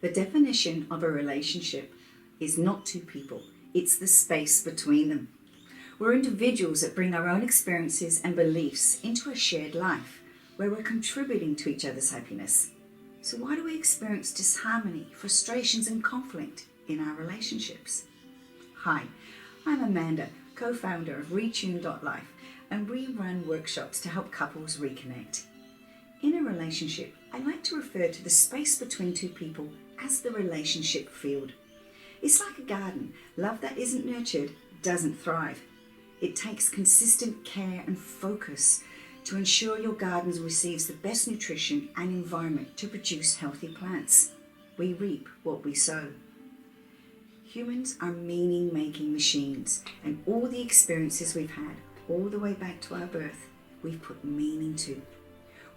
The definition of a relationship is not two people, it's the space between them. We're individuals that bring our own experiences and beliefs into a shared life where we're contributing to each other's happiness. So why do we experience disharmony, frustrations and conflict in our relationships? Hi, I'm Amanda, co-founder of Retune.Life, and we run workshops to help couples reconnect. In a relationship, I like to refer to the space between two people as the relationship field. It's like a garden. Love that isn't nurtured doesn't thrive. It takes consistent care and focus to ensure your garden receives the best nutrition and environment to produce healthy plants. We reap what we sow. Humans are meaning-making machines, and all the experiences we've had, all the way back to our birth, we've put meaning to.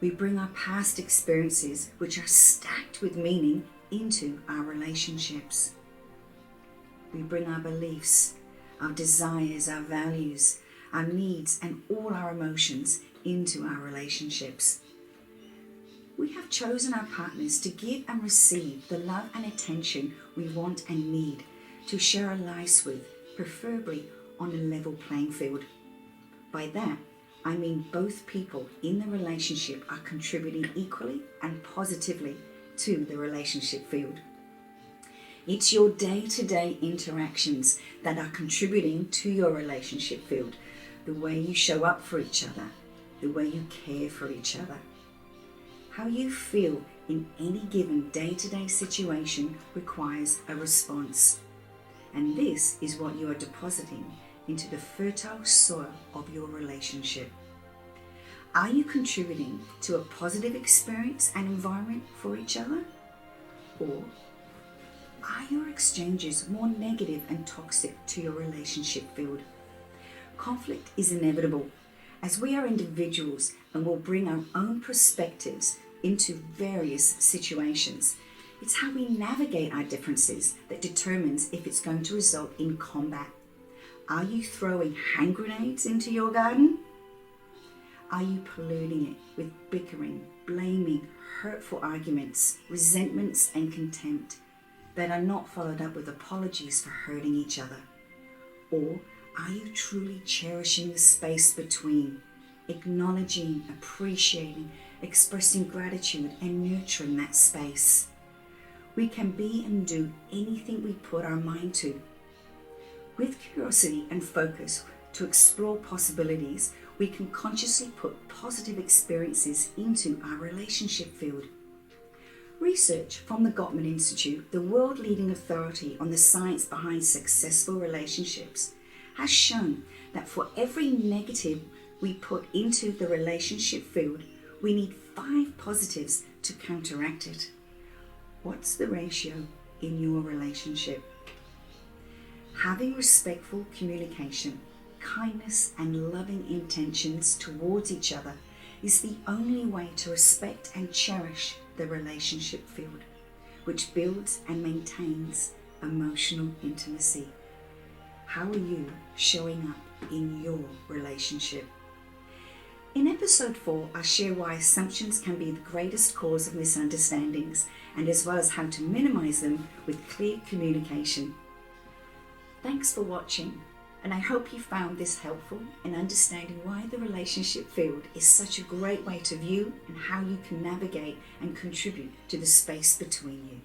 We bring our past experiences, which are stacked with meaning, into our relationships. We bring our beliefs, our desires, our values, our needs, and all our emotions into our relationships. We have chosen our partners to give and receive the love and attention we want and need to share our lives with, preferably on a level playing field. By that, I mean both people in the relationship are contributing equally and positively to the relationship field. It's your day-to-day interactions that are contributing to your relationship field. The way you show up for each other, the way you care for each other. How you feel in any given day-to-day situation requires a response. And this is what you are depositing into the fertile soil of your relationship. Are you contributing to a positive experience and environment for each other? Or are your exchanges more negative and toxic to your relationship field? Conflict is inevitable as we are individuals and will bring our own perspectives into various situations. It's how we navigate our differences that determines if it's going to result in combat. Are you throwing hand grenades into your garden? Are you polluting it with bickering, blaming, hurtful arguments, resentments and contempt that are not followed up with apologies for hurting each other? Or are you truly cherishing the space between, acknowledging, appreciating, expressing gratitude and nurturing that space? We can be and do anything we put our mind to. With curiosity and focus to explore possibilities, we can consciously put positive experiences into our relationship field. Research from the Gottman Institute, the world-leading authority on the science behind successful relationships, has shown that for every negative we put into the relationship field, we need 5 positives to counteract it. What's the ratio in your relationship? Having respectful communication, kindness and loving intentions towards each other is the only way to respect and cherish the relationship field, which builds and maintains emotional intimacy. How are you showing up in your relationship? In episode 4, I share why assumptions can be the greatest cause of misunderstandings, and as well as how to minimize them with clear communication. Thanks for watching, and I hope you found this helpful in understanding why the relationship field is such a great way to view and how you can navigate and contribute to the space between you.